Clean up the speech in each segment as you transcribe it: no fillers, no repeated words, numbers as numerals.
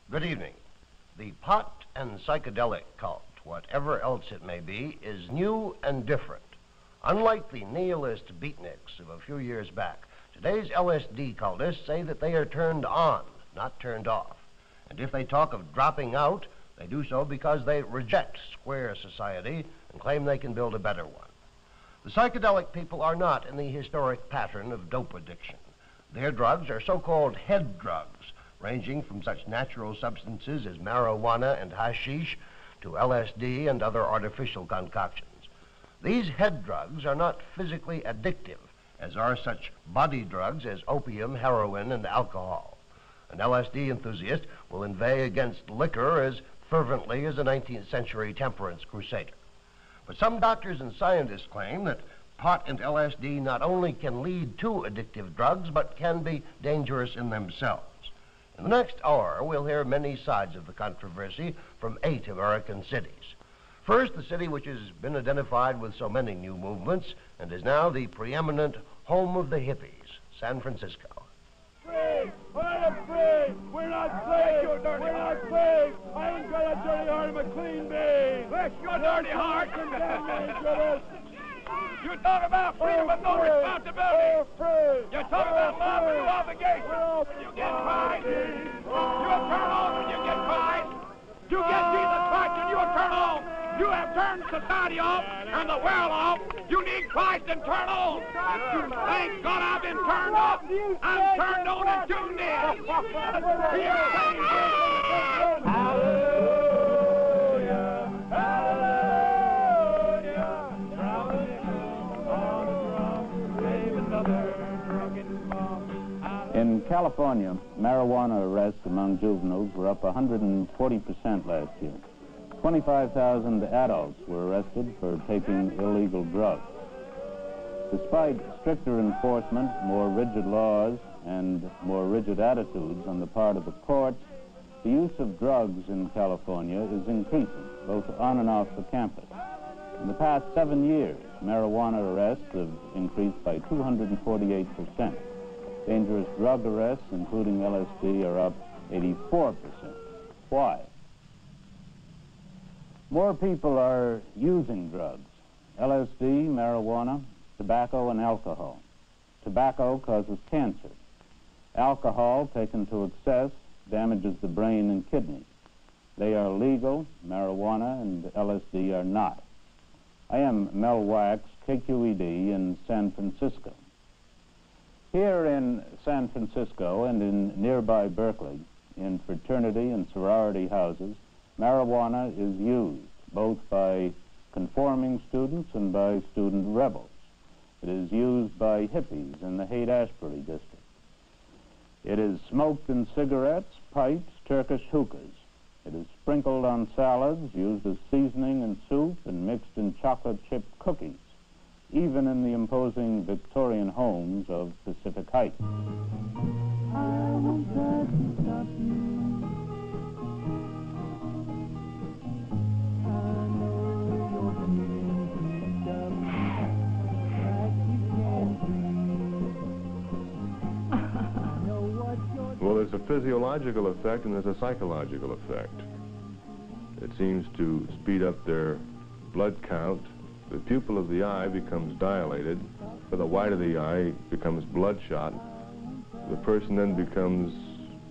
Good evening. The pot and psychedelic cult, whatever else it may be, is new and different. Unlike the nihilist beatniks of a few years back, today's LSD cultists say that they are turned on, not turned off. And if they talk of dropping out, they do so because they reject square society and claim they can build a better one. The psychedelic people are not in the historic pattern of dope addiction. Their drugs are so-called head drugs, ranging from such natural substances as marijuana and hashish to LSD and other artificial concoctions. These head drugs are not physically addictive, as are such body drugs as opium, heroin, and alcohol. An LSD enthusiast will inveigh against liquor as fervently as a 19th century temperance crusader. But some doctors and scientists claim that pot and LSD not only can lead to addictive drugs, but can be dangerous in themselves. In the next hour, we'll hear many sides of the controversy from 8 American cities. First, the city which has been identified with so many new movements and is now the preeminent home of the hippies, San Francisco. Free! I'm free! We're not slaves! We're not slaves! I ain't got a dirty heart, I'm a clean bean! Bless your dirty heart! You talk about freedom with no responsibility. You talk about love with no obligation. You get fined. You turn on when you get fined. You get Jesus Christ and you turn on. You have turned society off and the world off. You need Christ and turn on. Thank God I've been turned off. I'm turned on and tuned in. In California, marijuana arrests among juveniles were up 140% last year. 25,000 adults were arrested for taking illegal drugs. Despite stricter enforcement, more rigid laws, and more rigid attitudes on the part of the courts, the use of drugs in California is increasing, both on and off the campus. In the past 7 years, marijuana arrests have increased by 248%. Dangerous drug arrests, including LSD, are up 84%. Why? More people are using drugs: LSD, marijuana, tobacco, and alcohol. Tobacco causes cancer. Alcohol, taken to excess, damages the brain and kidneys. They are legal, marijuana and LSD are not. I am Mel Wax, KQED in San Francisco. Here in San Francisco and in nearby Berkeley, in fraternity and sorority houses, marijuana is used both by conforming students and by student rebels. It is used by hippies in the Haight-Ashbury district. It is smoked in cigarettes, pipes, Turkish hookahs. It is sprinkled on salads, used as seasoning in soup, and mixed in chocolate chip cookies, even in the imposing Victorian homes of Pacific Heights. Well, there's a physiological effect and there's a psychological effect. It seems to speed up their blood count. The pupil of the eye becomes dilated, the white of the eye becomes bloodshot. The person then becomes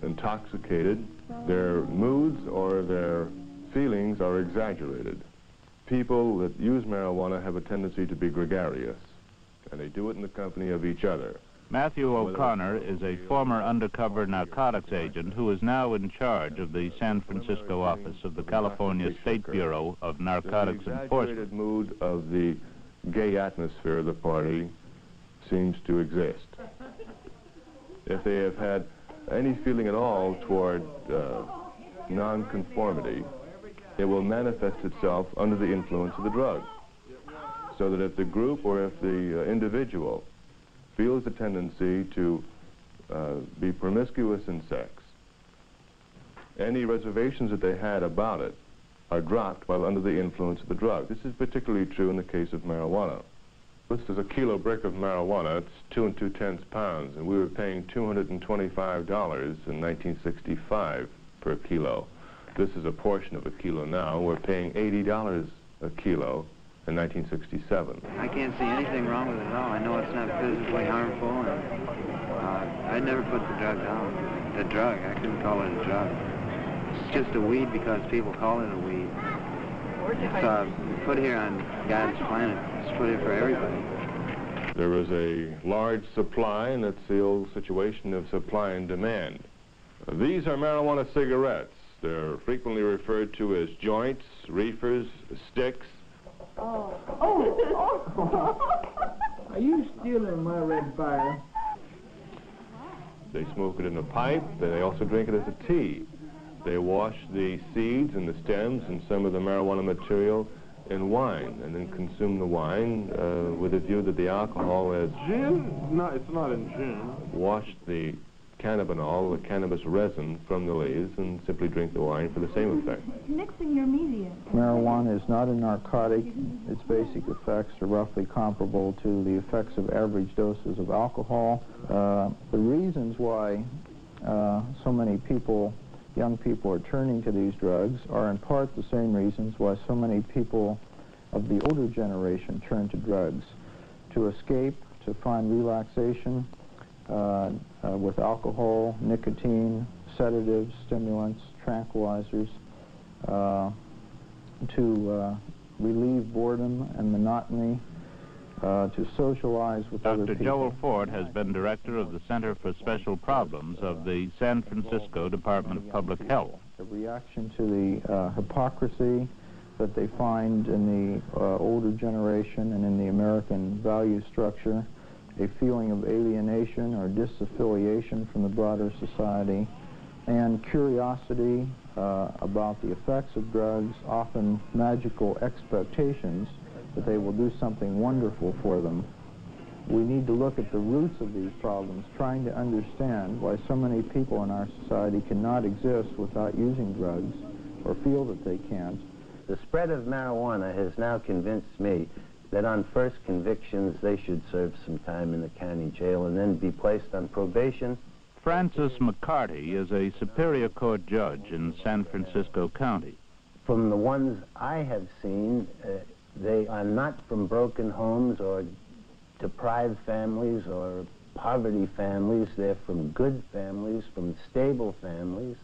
intoxicated. Their moods or their feelings are exaggerated. People that use marijuana have a tendency to be gregarious, and they do it in the company of each other. Matthew O'Connor is a former undercover narcotics agent who is now in charge of the San Francisco office of the California State Bureau of Narcotics Enforcement. The exaggerated mood of the gay atmosphere of the party seems to exist. If they have had any feeling at all toward nonconformity, it will manifest itself under the influence of the drug. So that if the group or if the individual feels a tendency to be promiscuous in sex, any reservations that they had about it are dropped while under the influence of the drug. This is particularly true in the case of marijuana. This is a kilo brick of marijuana. It's 2 2/10 pounds, and we were paying $225 in 1965 per kilo. This is a portion of a kilo now. We're paying $80 a kilo in 1967. I can't see anything wrong with it at all. I know it's not physically harmful, and I never put the drug down. The drug, I couldn't call it a drug. It's just a weed because people call it a weed. It's put here on God's planet. It's put here for everybody. There is a large supply, and it's the old situation of supply and demand. These are marijuana cigarettes. They're frequently referred to as joints, reefers, sticks. Oh. Are you stealing my red fire? They smoke it in a pipe, and they also drink it as a tea. They wash the seeds and the stems and some of the marijuana material in wine, and then consume the wine with a view that the alcohol has... Gin? No, it's not in gin. Washed the cannabinol, the cannabis resin, from the leaves and simply drink the wine for the same effect. Mixing your media. Marijuana is not a narcotic. Its basic effects are roughly comparable to the effects of average doses of alcohol. The reasons why so many people, young people, are turning to these drugs are in part the same reasons why so many people of the older generation turn to drugs: to escape, to find relaxation with alcohol, nicotine, sedatives, stimulants, tranquilizers, to relieve boredom and monotony, to socialize with other people. Dr. Joel Ford has been director of the Center for Special Problems of the San Francisco Department of Public Health. A reaction to the hypocrisy that they find in the older generation and in the American value structure, a feeling of alienation or disaffiliation from the broader society, and curiosity about the effects of drugs, often magical expectations that they will do something wonderful for them. We need to look at the roots of these problems, trying to understand why so many people in our society cannot exist without using drugs or feel that they can't. The spread of marijuana has now convinced me that on first convictions they should serve some time in the county jail and then be placed on probation. Francis McCarty is a Superior Court judge in San Francisco County. From the ones I have seen, they are not from broken homes or deprived families or poverty families. They're from good families, from stable families.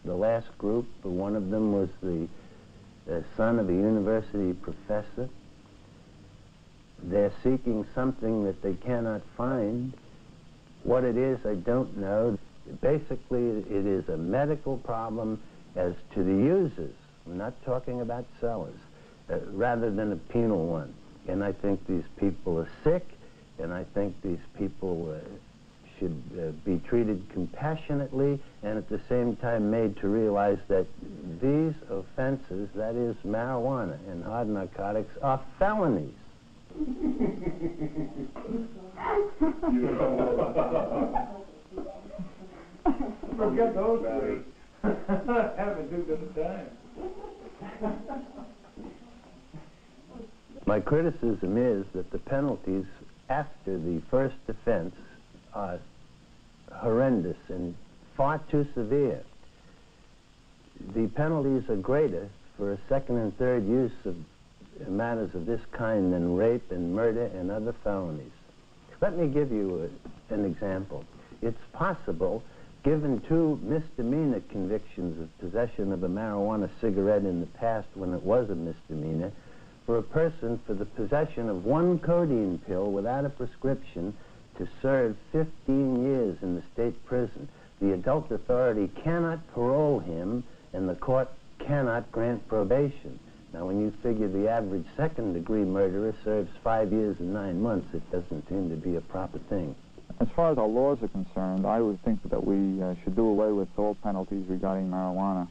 The last group, one of them was the son of a university professor. They're seeking something that they cannot find. What it is, I don't know. Basically, it is a medical problem as to the users. I'm not talking about sellers, rather than a penal one. And I think these people are sick, and I think these people should be treated compassionately and at the same time made to realize that these offenses, that is marijuana and hard narcotics, are felonies. Forget those three. Have a good time. My criticism is that the penalties after the first offense are horrendous and far too severe. The penalties are greater for a second and third use of matters of this kind than rape and murder and other felonies. Let me give you an example. It's possible, given 2 misdemeanor convictions of possession of a marijuana cigarette in the past when it was a misdemeanor, for a person for the possession of 1 codeine pill without a prescription to serve 15 years in the state prison. The adult authority cannot parole him, and the court cannot grant probation. Now, when you figure the average second-degree murderer serves 5 years and 9 months, it doesn't seem to be a proper thing. As far as our laws are concerned, I would think that we should do away with all penalties regarding marijuana.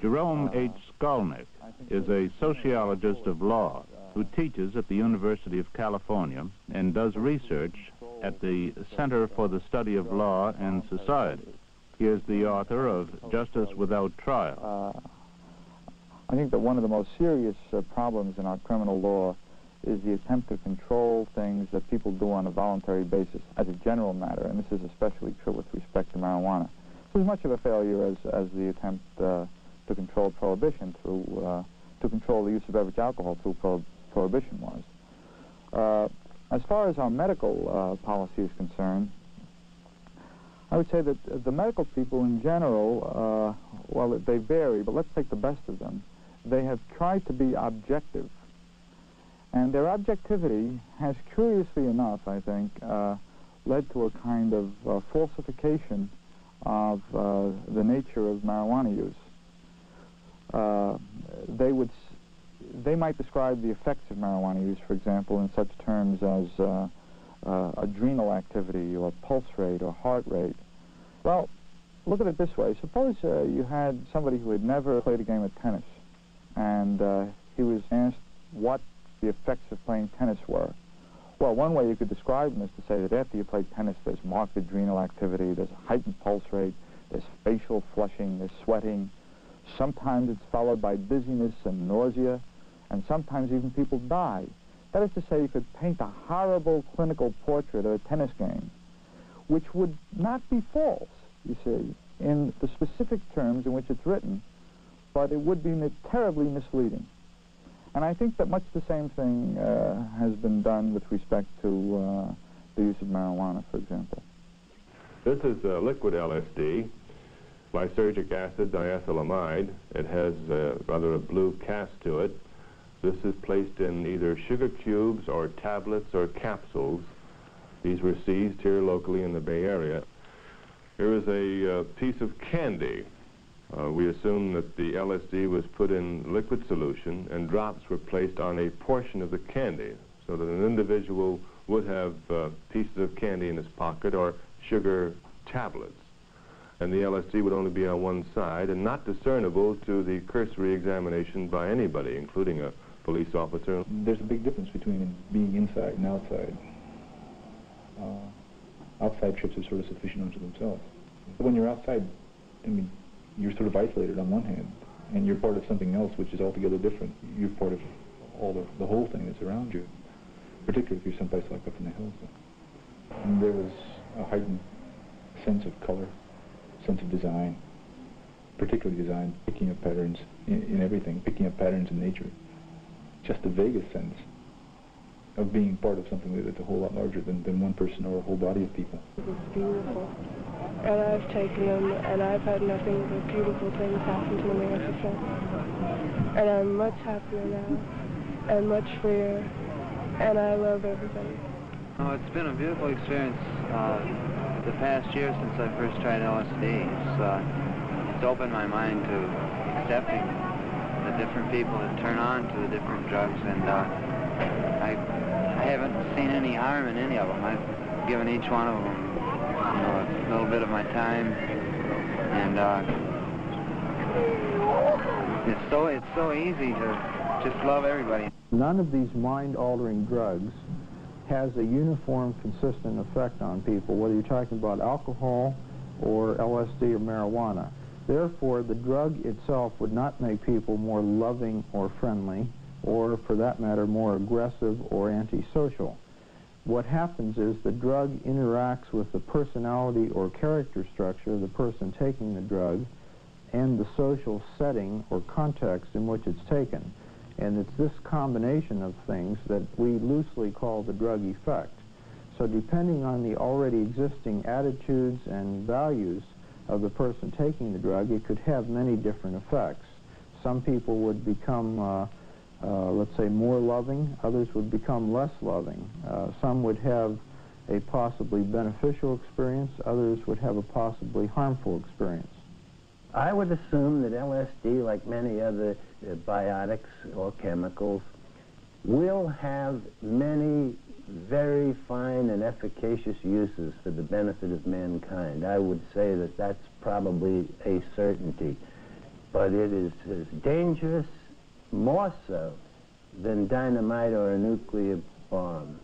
Jerome H. Skolnick is a sociologist of law who teaches at the University of California and does research at the Center for the Study of Law and Society. He is the author of Justice Without Trial. I think that one of the most serious problems in our criminal law is the attempt to control things that people do on a voluntary basis as a general matter, and this is especially true with respect to marijuana. as much of a failure as the attempt to control prohibition through to control the use of beverage alcohol through prohibition was. As far as our medical policy is concerned, I would say that the medical people in general, well, they vary, but let's take the best of them. They have tried to be objective. And their objectivity has, curiously enough, I think, led to a kind of falsification of the nature of marijuana use. They might describe the effects of marijuana use, for example, in such terms as adrenal activity or pulse rate or heart rate. Well, look at it this way. Suppose you had somebody who had never played a game of tennis, and he was asked what the effects of playing tennis were. Well, one way you could describe them is to say that after you play tennis, there's marked adrenal activity, there's a heightened pulse rate, there's facial flushing, there's sweating. Sometimes it's followed by dizziness and nausea, and sometimes even people die. That is to say, you could paint a horrible clinical portrait of a tennis game, which would not be false, you see, in the specific terms in which it's written, but it would be terribly misleading. And I think that much the same thing has been done with respect to the use of marijuana, for example. This is liquid LSD, lysergic acid diethylamide. It has rather a blue cast to it. This is placed in either sugar cubes or tablets or capsules. These were seized here locally in the Bay Area. Here is a piece of candy. We assume that the LSD was put in liquid solution and drops were placed on a portion of the candy so that an individual would have pieces of candy in his pocket or sugar tablets. And the LSD would only be on one side and not discernible to the cursory examination by anybody, including a police officer. There's a big difference between being inside and outside. Outside trips are sort of sufficient unto themselves. But when you're outside, I mean, you're sort of isolated on one hand, and you're part of something else which is altogether different. You're part of all the whole thing that's around you, particularly if you're someplace like up in the hills. And there was a heightened sense of color, sense of design, particularly design, picking up patterns in everything, picking up patterns in nature. Just the vaguest sense of being part of something that's a whole lot larger than one person or a whole body of people. It's beautiful. And I've taken them, and I've had nothing but beautiful things happen to me ever since. And I'm much happier now, and much freer, and I love everybody. Oh, it's been a beautiful experience the past year since I first tried LSD. It's opened my mind to accepting the different people that turn on to the different drugs, and I haven't seen any harm in any of them. I've given each one of them, you know, a little bit of my time, and it's so easy to just love everybody. None of these mind-altering drugs has a uniform, consistent effect on people, whether you're talking about alcohol or LSD or marijuana. Therefore, the drug itself would not make people more loving or friendly, or, for that matter, more aggressive or antisocial. What happens is the drug interacts with the personality or character structure of the person taking the drug and the social setting or context in which it's taken. And it's this combination of things that we loosely call the drug effect. So depending on the already existing attitudes and values of the person taking the drug, it could have many different effects. Some people would become let's say, more loving. Others would become less loving. Some would have a possibly beneficial experience. Others would have a possibly harmful experience. I would assume that LSD, like many other biotics or chemicals, will have many very fine and efficacious uses for the benefit of mankind. I would say that that's probably a certainty. But it is as dangerous, more so, than dynamite or a nuclear bomb.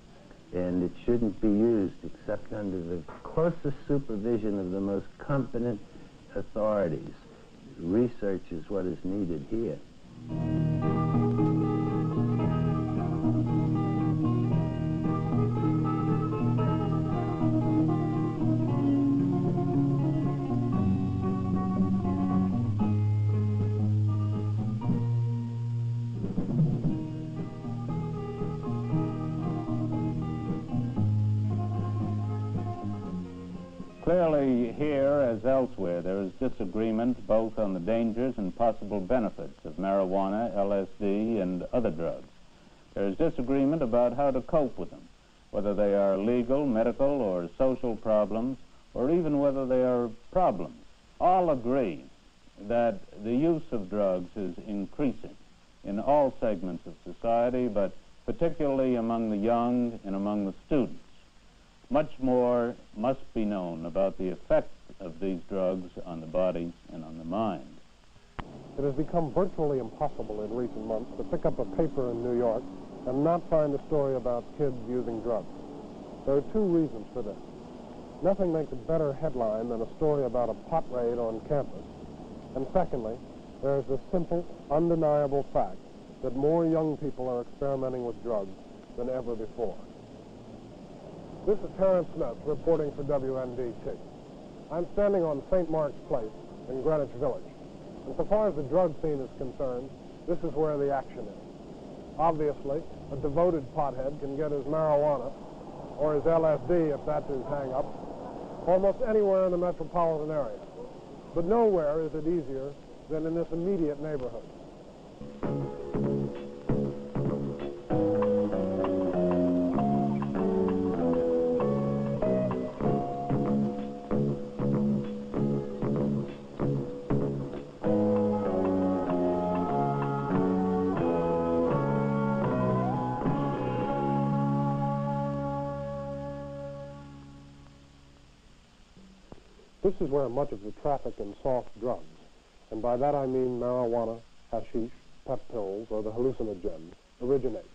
And it shouldn't be used except under the closest supervision of the most competent authorities. Research is what is needed here. Clearly, here, as elsewhere, there is disagreement both on the dangers and possible benefits of marijuana, LSD, and other drugs. There is disagreement about how to cope with them, whether they are legal, medical, or social problems, or even whether they are problems. All agree that the use of drugs is increasing in all segments of society, but particularly among the young and among the students. Much more must be known about the effect of these drugs on the body and on the mind. It has become virtually impossible in recent months to pick up a paper in New York and not find a story about kids using drugs. There are two reasons for this. Nothing makes a better headline than a story about a pot raid on campus. And secondly, there is the simple, undeniable fact that more young people are experimenting with drugs than ever before. This is Terrence Smith reporting for WNDT. I'm standing on St. Mark's Place in Greenwich Village. And so far as the drug scene is concerned, this is where the action is. Obviously, a devoted pothead can get his marijuana, or his LSD if that's his hang-up, almost anywhere in the metropolitan area. But nowhere is it easier than in this immediate neighborhood. This is where much of the traffic in soft drugs, and by that I mean marijuana, hashish, pep pills, or the hallucinogens, originates.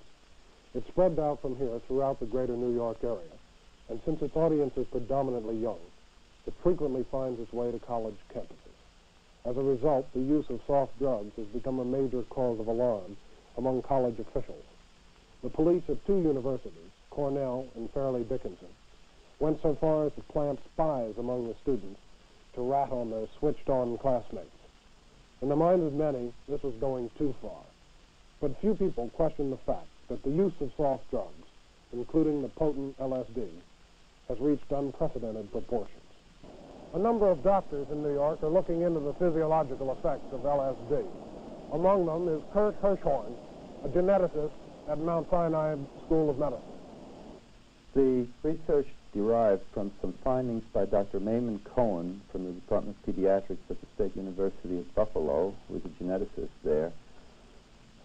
It's spread out from here throughout the greater New York area, and since its audience is predominantly young, it frequently finds its way to college campuses. As a result, the use of soft drugs has become a major cause of alarm among college officials. The police at two universities, Cornell and Fairleigh Dickinson, went so far as to plant spies among the students to rat on their switched-on classmates. In the minds of many, this was going too far. But few people question the fact that the use of soft drugs, including the potent LSD, has reached unprecedented proportions. A number of doctors in New York are looking into the physiological effects of LSD. Among them is Kurt Hirschhorn, a geneticist at Mount Sinai School of Medicine. The research derived from some findings by Dr. Maimon Cohen from the Department of Pediatrics at the State University of Buffalo, who is a geneticist there,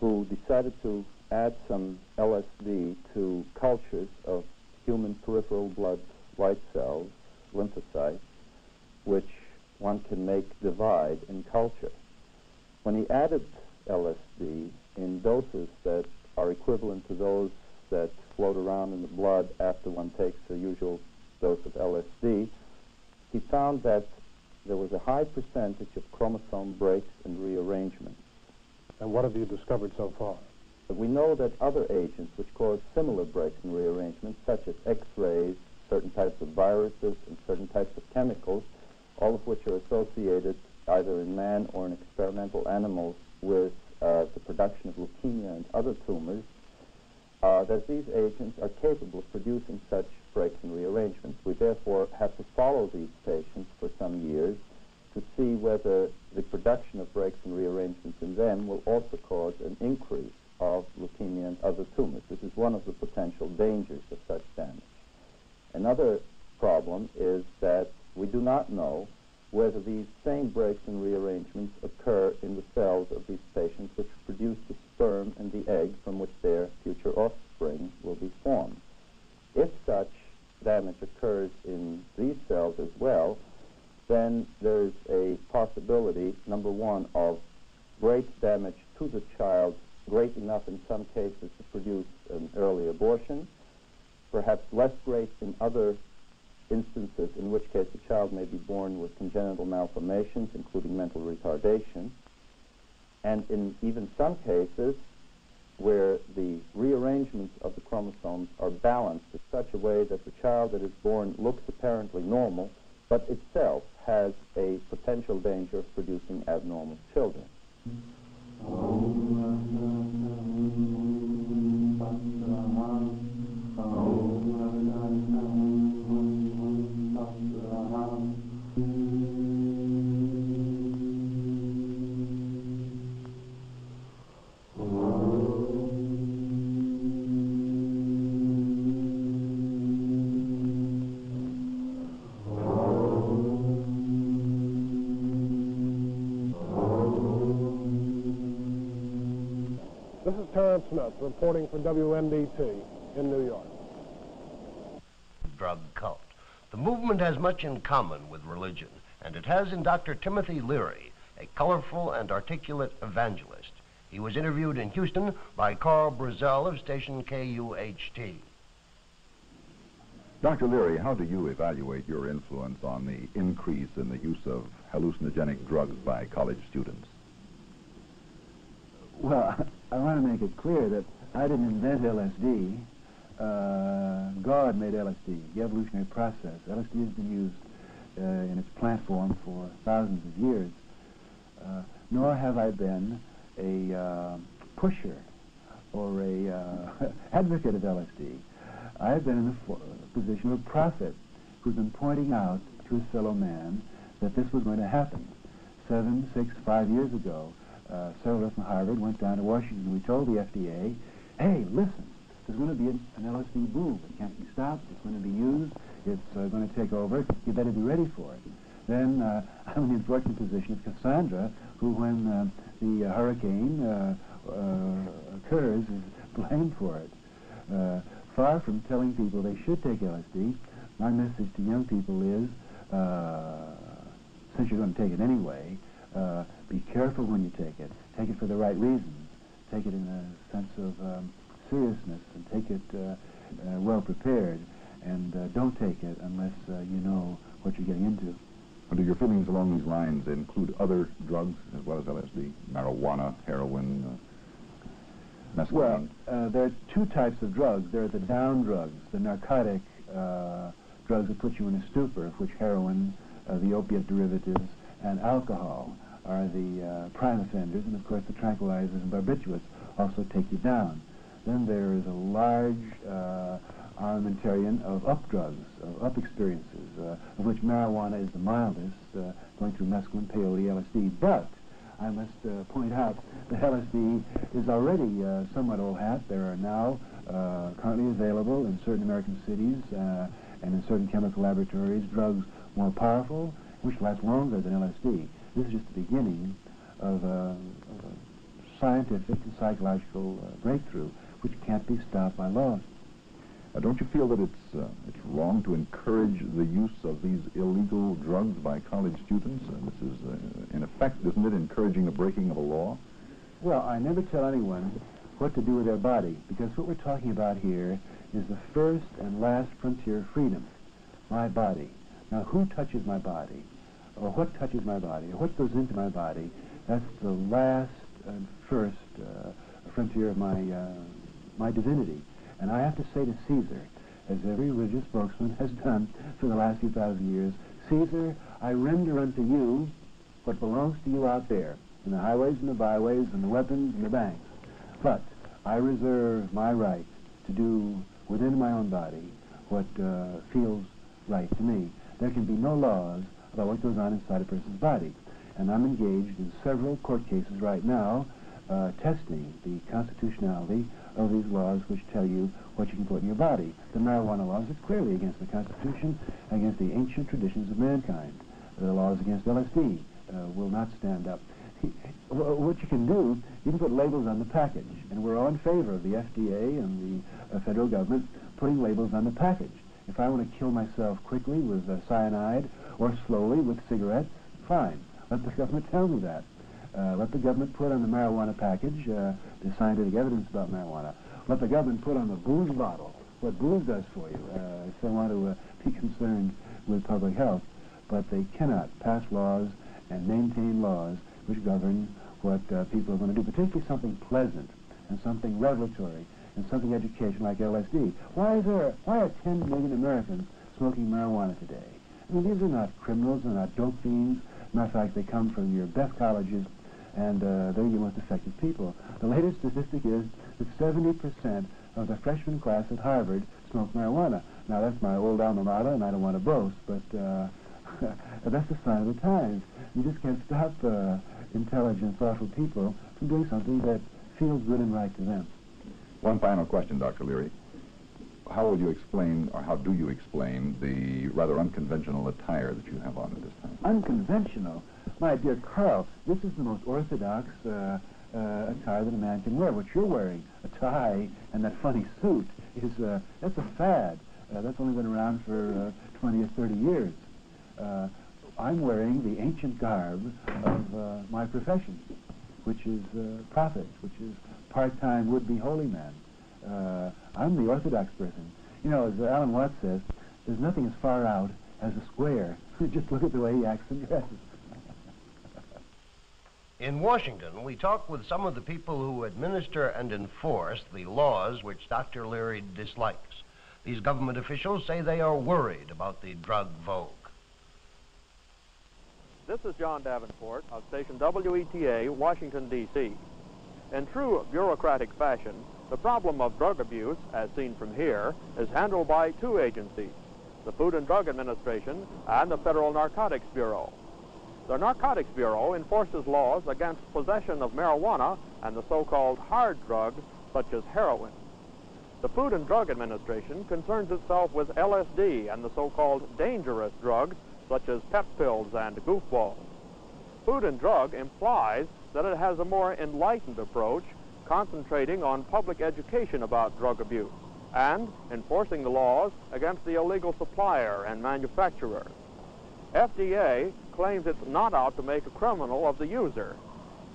who decided to add some LSD to cultures of human peripheral blood white cells, lymphocytes, which one can make divide in culture. When he added LSD in doses that are equivalent to those that float around in the blood after one takes a usual dose of LSD, he found that there was a high percentage of chromosome breaks and rearrangements. And what have you discovered so far? But we know that other agents which cause similar breaks and rearrangements, such as X-rays, certain types of viruses, and certain types of chemicals, all of which are associated either in man or in experimental animals with the production of leukemia and other tumors, that these agents are capable of producing such breaks and rearrangements. We therefore have to follow these patients for some years to see whether the production of breaks and rearrangements in them will also cause an increase of leukemia and other tumors. This is one of the potential dangers of such damage. Another problem is that we do not know whether these same breaks and rearrangements occur in the cells of these patients which produce the sperm and the egg from which their future offspring will be formed. If such damage occurs in these cells as well, then there's a possibility, number one, of great damage to the child, great enough in some cases to produce an early abortion, perhaps less great in other instances, in which case the child may be born with congenital malformations, including mental retardation, and in even some cases where the rearrangements of the chromosomes are balanced in such a way that the child that is born looks apparently normal, but itself has a potential danger of producing abnormal children. This is Terrence Smith reporting for WNDT in New York. Drug cult. The movement has much in common with religion, and it has in Dr. Timothy Leary, a colorful and articulate evangelist. He was interviewed in Houston by Carl Brazel of station KUHT. Dr. Leary, how do you evaluate your influence on the increase in the use of hallucinogenic drugs by college students? Well, I want to make it clear that I didn't invent LSD. God made LSD, the evolutionary process. LSD has been used in its plant form for thousands of years. Nor have I been a pusher or a advocate of LSD. I have been in the position of a prophet who's been pointing out to his fellow man that this was going to happen. 7, 6, 5 years ago, several of us from Harvard went down to Washington. We told the FDA, hey, listen, there's going to be an LSD boom. It can't be stopped. It's going to be used. It's going to take over. You better be ready for it. Then I'm in the unfortunate position of Cassandra, who, when the hurricane occurs, is blamed for it. Far from telling people they should take LSD, my message to young people is, since you're going to take it anyway, be careful when you take it. Take it for the right reasons. Take it in a sense of seriousness, and take it well prepared. And don't take it unless you know what you're getting into. Do your feelings along these lines include other drugs as well as LSD? Marijuana, heroin, mescaline? Well, there are two types of drugs. There are the down drugs, the narcotic drugs that put you in a stupor, of which heroin, the opiate derivatives, and alcohol are the prime offenders, and of course the tranquilizers and barbiturates also take you down. Then there is a large armamentarium of up drugs, of up experiences, of which marijuana is the mildest, going through mescaline, peyote, LSD. But I must point out that LSD is already somewhat old hat. There are now currently available in certain American cities and in certain chemical laboratories drugs more powerful, which last longer than LSD. This is just the beginning of a scientific and psychological breakthrough, which can't be stopped by law. Don't you feel that it's wrong to encourage the use of these illegal drugs by college students? This is, in effect, isn't it encouraging the breaking of a law? Well, I never tell anyone what to do with their body, because what we're talking about here is the first and last frontier of freedom, my body. Now, who touches my body, or what touches my body, or what goes into my body, that's the last and first frontier of my divinity. And I have to say to Caesar, as every religious spokesman has done for the last few thousand years, Caesar, I render unto you what belongs to you out there, in the highways and the byways and the weapons and the banks. But I reserve my right to do within my own body what feels right to me. There can be no laws about what goes on inside a person's body. And I'm engaged in several court cases right now testing the constitutionality of these laws which tell you what you can put in your body. The marijuana laws are clearly against the Constitution, against the ancient traditions of mankind. The laws against LSD will not stand up. What you can do, you can put labels on the package, and we're all in favor of the FDA and the federal government putting labels on the package. If I want to kill myself quickly with cyanide or slowly with cigarettes, fine. Let the government tell me that. Let the government put on the marijuana package the scientific evidence about marijuana. Let the government put on the booze bottle what booze does for you if they want to be concerned with public health. But they cannot pass laws and maintain laws which govern what people are going to do, particularly something pleasant and something revelatory and something educational like LSD. Why are 10 million Americans smoking marijuana today? I mean, these are not criminals, they're not dope fiends. Matter of fact, they come from your best colleges, and they're your most effective people. The latest statistic is that 70% of the freshman class at Harvard smoke marijuana. Now, that's my old alma mater, and I don't want to boast, but that's the sign of the times. You just can't stop intelligent, thoughtful people from doing something that feels good and right to them. One final question, Dr. Leary. How will you explain, or how do you explain, the rather unconventional attire that you have on at this time? Unconventional? My dear Carl, this is the most orthodox attire that a man can wear. What you're wearing, a tie and that funny suit, is that's a fad. That's only been around for 20 or 30 years. I'm wearing the ancient garb of my profession, which is prophet, which is part-time would-be holy man. I'm the orthodox person. You know, as Alan Watts says, there's nothing as far out as a square. Just look at the way he acts and dresses. In Washington, we talk with some of the people who administer and enforce the laws which Dr. Leary dislikes. These government officials say they are worried about the drug vogue. This is John Davenport of station WETA, Washington, D.C. In true bureaucratic fashion, the problem of drug abuse, as seen from here, is handled by two agencies, the Food and Drug Administration and the Federal Narcotics Bureau. The Narcotics Bureau enforces laws against possession of marijuana and the so-called hard drugs, such as heroin. The Food and Drug Administration concerns itself with LSD and the so-called dangerous drugs, such as pep pills and goofballs. Food and Drug implies that it has a more enlightened approach, concentrating on public education about drug abuse and enforcing the laws against the illegal supplier and manufacturer. FDA claims it's not out to make a criminal of the user.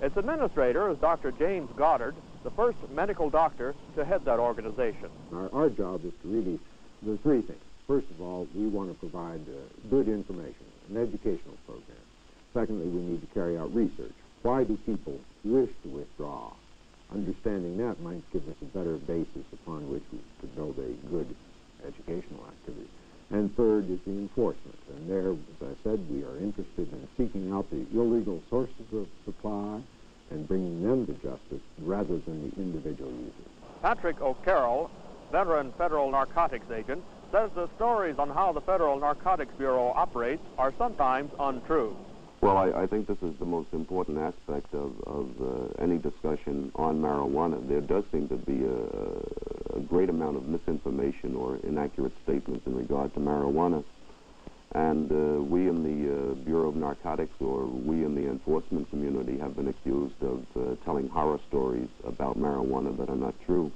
Its administrator is Dr. James Goddard, the first medical doctor to head that organization. Our job is to really do three things. First of all, we want to provide good information, an educational program. Secondly, we need to carry out research. Why do people wish to withdraw? Understanding that might give us a better basis upon which we could build a good educational activity. And third is the enforcement. And there, as I said, we are interested in seeking out the illegal sources of supply and bringing them to justice rather than the individual users. Patrick O'Carroll, veteran federal narcotics agent, says the stories on how the Federal Narcotics Bureau operates are sometimes untrue. Well, I think this is the most important aspect of any discussion on marijuana. There does seem to be a great amount of misinformation or inaccurate statements in regard to marijuana. And we in the Bureau of Narcotics, or we in the enforcement community, have been accused of telling horror stories about marijuana that are not true.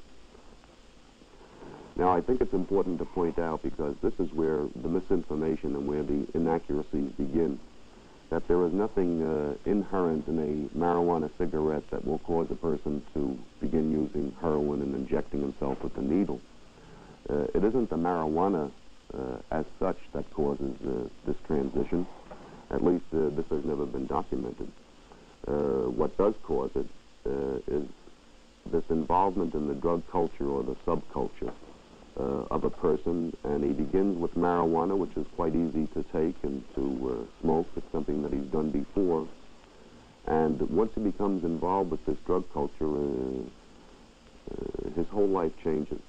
Now, I think it's important to point out, because this is where the misinformation and where the inaccuracies begin, that there is nothing inherent in a marijuana cigarette that will cause a person to begin using heroin and injecting himself with the needle. It isn't the marijuana as such that causes this transition. At least this has never been documented. What does cause it is this involvement in the drug culture or the subculture of a person, and he begins with marijuana, which is quite easy to take and to smoke. It's something that he's done before. And once he becomes involved with this drug culture, his whole life changes.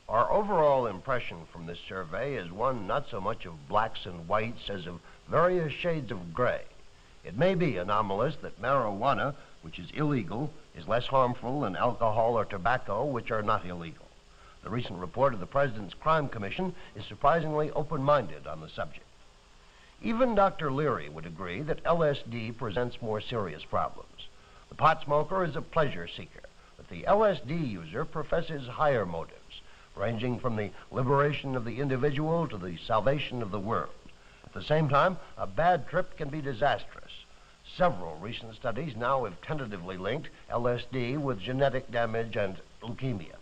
Our overall impression from this survey is one not so much of blacks and whites as of various shades of gray. It may be anomalous that marijuana, which is illegal, is less harmful than alcohol or tobacco, which are not illegal. The recent report of the President's Crime Commission is surprisingly open-minded on the subject. Even Dr. Leary would agree that LSD presents more serious problems. The pot smoker is a pleasure seeker, but the LSD user professes higher motives, ranging from the liberation of the individual to the salvation of the world. At the same time, a bad trip can be disastrous. Several recent studies now have tentatively linked LSD with genetic damage and leukemia.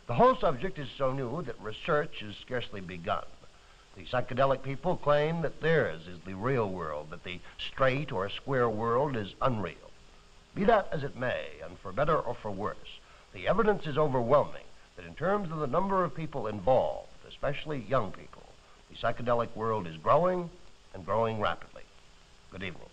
The whole subject is so new that research has scarcely begun. The psychedelic people claim that theirs is the real world, that the straight or square world is unreal. Be that as it may, and for better or for worse, the evidence is overwhelming that in terms of the number of people involved, especially young people, the psychedelic world is growing and growing rapidly. Good evening.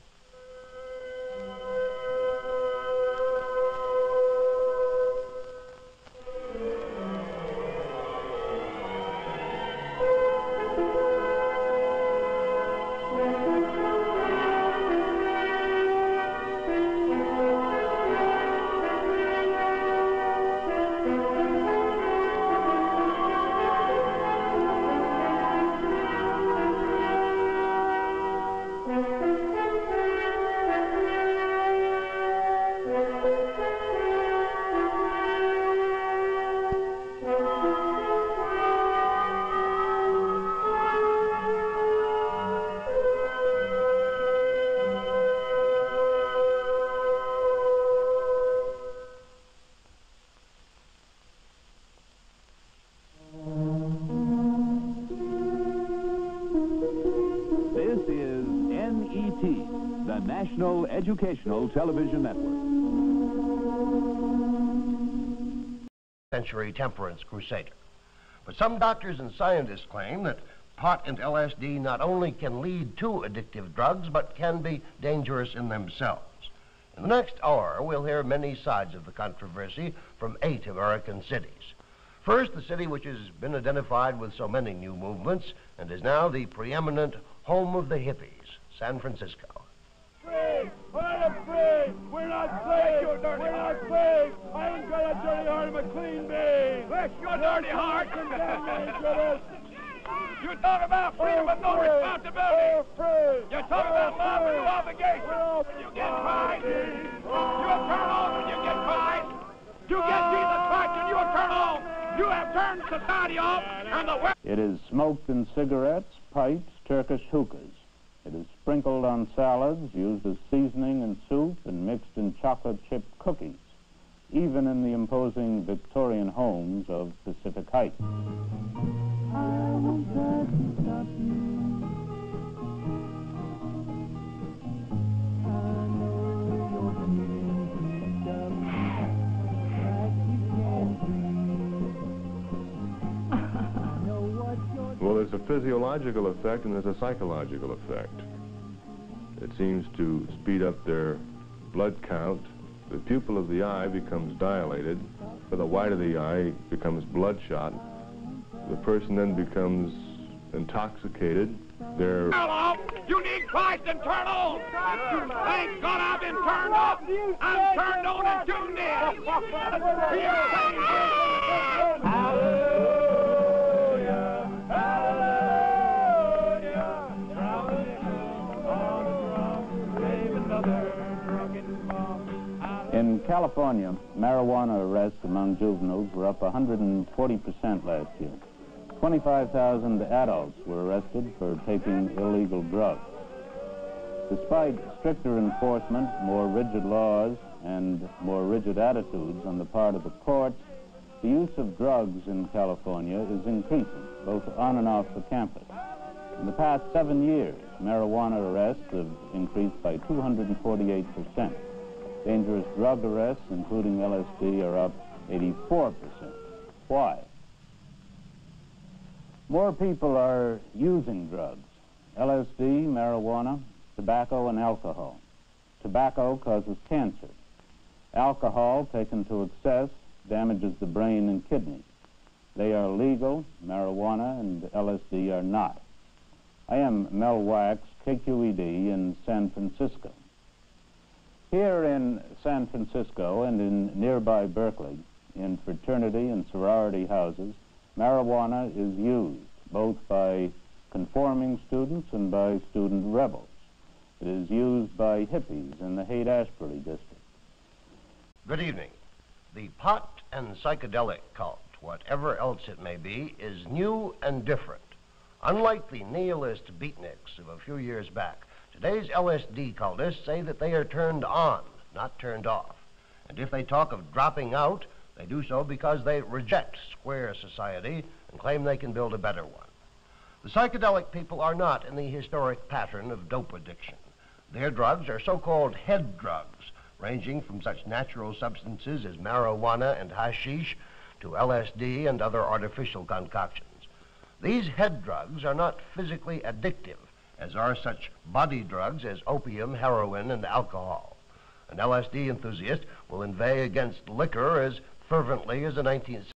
educational television network. Century temperance crusader. But some doctors and scientists claim that pot and LSD not only can lead to addictive drugs, but can be dangerous in themselves. In the next hour, we'll hear many sides of the controversy from 8 American cities. First, the city which has been identified with so many new movements and is now the preeminent home of the hippies, San Francisco. Free! I'm free! We're not slaves! We're not slaves! I ain't got a dirty heart, I'm a clean bean! Bless your dirty heart! You talk about freedom with no responsibility! You talk about love with no obligation! You get fined! You turn on when you get fined! You get Jesus Christ and you turn on! You have turned society off and the West... It is smoked in cigarettes, pipes, Turkish hookahs. It is sprinkled on salads, used as seasoning in soup, and mixed in chocolate chip cookies, even in the imposing Victorian homes of Pacific Heights. Well, there's a physiological effect and there's a psychological effect. It seems to speed up their blood count. The pupil of the eye becomes dilated, or the white of the eye becomes bloodshot. The person then becomes intoxicated. They're... You need Christ and turn on! Thank God I've been turned off! I'm turned on and tuned in! In California, marijuana arrests among juveniles were up 140% last year. 25,000 adults were arrested for taking illegal drugs. Despite stricter enforcement, more rigid laws, and more rigid attitudes on the part of the courts, the use of drugs in California is increasing, both on and off the campus. In the past 7 years, marijuana arrests have increased by 248%. Dangerous drug arrests, including LSD, are up 84%. Why? More people are using drugs: LSD, marijuana, tobacco, and alcohol. Tobacco causes cancer. Alcohol, taken to excess, damages the brain and kidneys. They are legal, marijuana and LSD are not. I am Mel Wax, KQED in San Francisco. Here in San Francisco and in nearby Berkeley, in fraternity and sorority houses, marijuana is used both by conforming students and by student rebels. It is used by hippies in the Haight-Ashbury district. Good evening. The pot and psychedelic cult, whatever else it may be, is new and different. Unlike the nihilist beatniks of a few years back, today's LSD cultists say that they are turned on, not turned off. And if they talk of dropping out, they do so because they reject square society and claim they can build a better one. The psychedelic people are not in the historic pattern of dope addiction. Their drugs are so-called head drugs, ranging from such natural substances as marijuana and hashish to LSD and other artificial concoctions. These head drugs are not physically addictive, as are such body drugs as opium, heroin, and alcohol. An LSD enthusiast will inveigh against liquor as fervently as a 19th